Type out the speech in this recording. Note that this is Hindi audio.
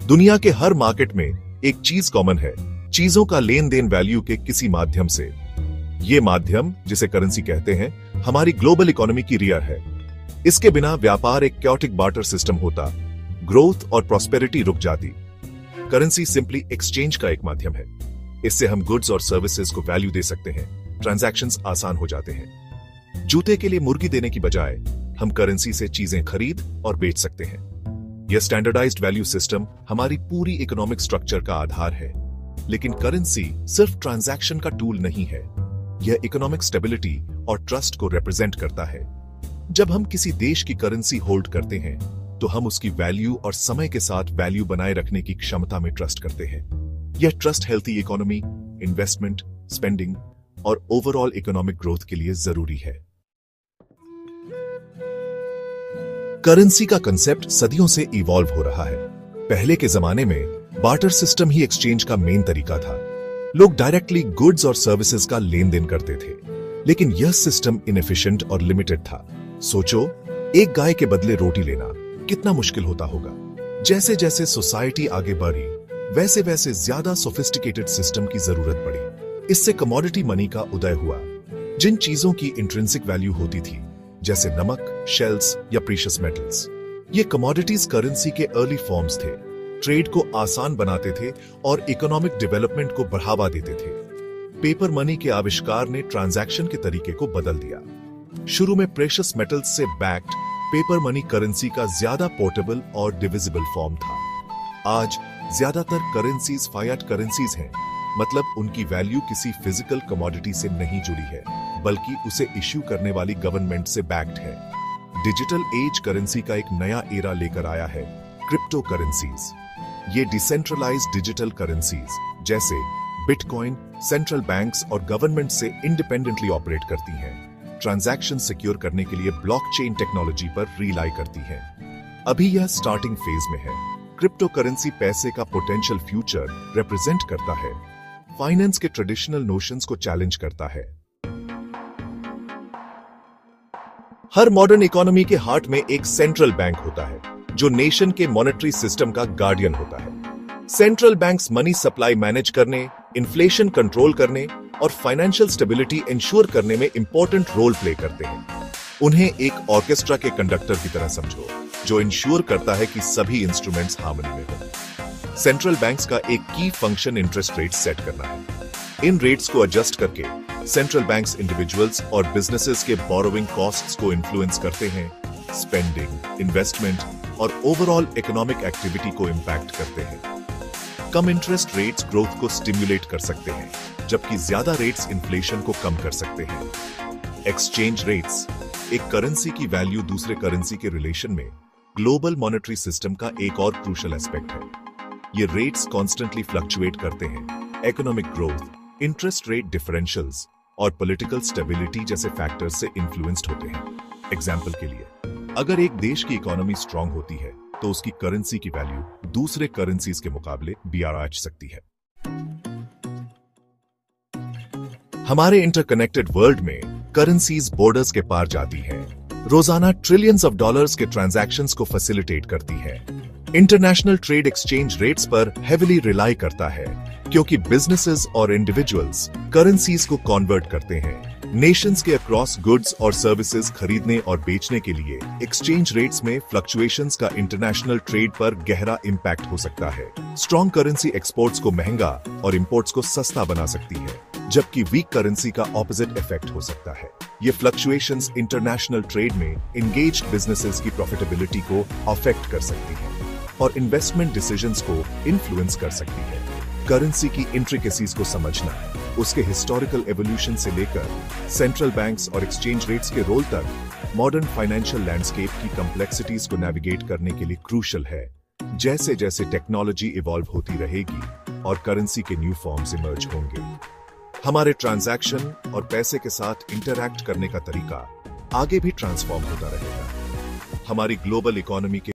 दुनिया के हर मार्केट में एक चीज कॉमन है, चीजों का लेन देन वैल्यू के किसी माध्यम से। ये माध्यम, जिसे करेंसी कहते हैं, हमारी ग्लोबल इकोनॉमी की रीढ़ है। इसके बिना व्यापार एक कैओटिक बार्टर सिस्टम होता, ग्रोथ और प्रॉस्पेरिटी रुक जाती। करेंसी सिंपली एक्सचेंज का एक माध्यम है। इससे हम गुड्स और सर्विसेज को वैल्यू दे सकते हैं, ट्रांजैक्शंस आसान हो जाते हैं। जूते के लिए मुर्गी देने की बजाय हम करेंसी से चीजें खरीद और बेच सकते हैं। यह स्टैंडर्डाइज्ड वैल्यू सिस्टम हमारी पूरी इकोनॉमिक स्ट्रक्चर का आधार है। लेकिन करेंसी सिर्फ ट्रांजैक्शन का टूल नहीं है, यह इकोनॉमिक स्टेबिलिटी और ट्रस्ट को रिप्रेजेंट करता है। जब हम किसी देश की करेंसी होल्ड करते हैं तो हम उसकी वैल्यू और समय के साथ वैल्यू बनाए रखने की क्षमता में ट्रस्ट करते हैं। यह trust healthy economy, investment, spending और ओवरऑल इकोनॉमिक ग्रोथ के लिए जरूरी है। करेंसी का कंसेप्ट सदियों से इवॉल्व हो रहा है। पहले के जमाने में बार्टर सिस्टम ही एक्सचेंज का मेन तरीका था। लोग डायरेक्टली गुड्स और सर्विसेज का लेन देन करते थे, लेकिन यह सिस्टम इनएफिशिएंट और लिमिटेड था। सोचो, एक गाय के बदले रोटी लेना कितना मुश्किल होता होगा। जैसे जैसे सोसाइटी आगे बढ़ी, वैसे वैसे ज्यादा सोफिस्टिकेटेड सिस्टम की जरूरत पड़ी। इससे कमोडिटी मनी का उदय हुआ। जिन चीजों की इंट्रिंसिक वैल्यू होती थी, जैसे नमक, शेल्स या प्रीशियस मेटल्स, ये कमोडिटीज करेंसी के अर्ली फॉर्म्स थे। ट्रेड को आसान बनाते थे और इकोनॉमिक डेवलपमेंट को बढ़ावा देते थे। पेपर मनी के आविष्कार ने ट्रांजैक्शन के तरीके को बदल दिया। शुरू में प्रेशियस मेटल्स से बैक्ड पेपर मनी करेंसी का ज्यादा पोर्टेबल और डिविजिबल फॉर्म था। आज ज्यादातर करेंसीज फायट करेंसीज हैं, मतलब उनकी वैल्यू किसी फिजिकल कमोडिटी से नहीं जुड़ी है, बल्कि उसे इश्यू करने वाली गवर्नमेंट से बैक्ड है। डिजिटल एज करेंसी का एक नया एरा लेकर आया है, क्रिप्टो करेंसीज। ये डिसेंट्रलाइज्ड डिजिटल करेंसीज जैसे बिटकॉइन सेंट्रल बैंक्स और गवर्नमेंट से इंडिपेंडेंटली ऑपरेट करती हैं। ट्रांजैक्शन सिक्योर करने के लिए ब्लॉकचेन टेक्नोलॉजी पर रिलाई करती हैं। अभी यह स्टार्टिंग फेज में है। क्रिप्टो करेंसी पैसे का पोटेंशियल फ्यूचर रिप्रेजेंट करता है, फाइनेंस के ट्रेडिशनल नोशंस को चैलेंज करता है। हर मॉडर्न इकोनॉमी के हार्ट में एक सेंट्रल बैंक होता है, जो नेशन के मॉनेटरी सिस्टम का गार्डियन होता है। Central banks money supply manage करने, इन्फ्लेशन कंट्रोल करने और फाइनेंशियल स्टेबिलिटी इंश्योर करने में इंपॉर्टेंट रोल प्ले करते हैं। उन्हें एक ऑर्केस्ट्रा के कंडक्टर की तरह समझो, जो इंश्योर करता है कि सभी इंस्ट्रूमेंट्स हार्मनी में हों। सेंट्रल बैंक्स का एक की फंक्शन इंटरेस्ट रेट सेट करना है। इन रेट्स को एडजस्ट करके सेंट्रल बैंक्स इंडिविजुअल्स और बिजनेसेस के बोरोइंग कॉस्ट्स को इन्फ्लुएंस करते हैं, स्पेंडिंग, इन्वेस्टमेंट और ओवरऑल इकोनॉमिक एक्टिविटी को इंपैक्ट करते हैं। कम इंटरेस्ट रेट्स ग्रोथ को स्टिमुलेट कर सकते हैं, जबकि ज्यादा रेट्स इन्फ्लेशन को कम कर सकते हैं। एक्सचेंज रेट्स एक करेंसी की वैल्यू दूसरे करेंसी के रिलेशन में ग्लोबल मॉनेटरी सिस्टम का एक और क्रूशियल एस्पेक्ट है। ये रेट्स कॉन्स्टेंटली फ्लक्चुएट करते हैं। Economic growth, interest rate differentials और पॉलिटिकल स्टेबिलिटी जैसे फैक्टर्स से इन्फ्लुएंस्ड होते हैं। एग्जाम्पल के लिए, अगर एक देश की इकोनॉमी स्ट्रांग होती है तो उसकी करेंसी की वैल्यू दूसरे करेंसीज के मुकाबले बढ़ सकती है। हमारे इंटरकनेक्टेड वर्ल्ड में करेंसीज बॉर्डर्स के पार जाती हैं, रोजाना ट्रिलियंस ऑफ डॉलर्स के ट्रांजैक्शंस को फैसिलिटेट करती है। इंटरनेशनल ट्रेड एक्सचेंज रेट्स पर हेविली रिलाई करता है, क्योंकि बिजनेसेस और इंडिविजुअल्स करेंसीज को कन्वर्ट करते हैं। नेशंस के अक्रॉस गुड्स और सर्विसेज खरीदने और बेचने के लिए एक्सचेंज रेट्स में फ्लक्चुएशंस का इंटरनेशनल ट्रेड पर गहरा इंपैक्ट हो सकता है। स्ट्रॉन्ग करेंसी एक्सपोर्ट्स को महंगा और इंपोर्ट्स को सस्ता बना सकती है, जबकि वीक करेंसी का ऑपोजिट इफेक्ट हो सकता है। ये फ्लक्चुएशंस इंटरनेशनल ट्रेड में एंगेज्ड बिजनेसेस की प्रॉफिटेबिलिटी को अफेक्ट कर सकती है और इन्वेस्टमेंट डिसीजंस को इन्फ्लुएंस कर सकती है। करेंसी की इंट्रिकेसीज को समझना, उसके हिस्टोरिकल एवोल्यूशन से लेकर सेंट्रल बैंक्स और एक्सचेंज रेट्स के रोल तक मॉडर्न फाइनेंशियल लैंडस्केप की कॉम्प्लेक्सिटीज को नेविगेट करने के लिए क्रूशियल है। जैसे जैसे टेक्नोलॉजी इवॉल्व होती रहेगी और करेंसी के न्यू फॉर्म्स इमर्ज होंगे, हमारे ट्रांजैक्शन और पैसे के साथ इंटरैक्ट करने का तरीका आगे भी ट्रांसफॉर्म होता रहेगा। हमारी ग्लोबल इकोनॉमी के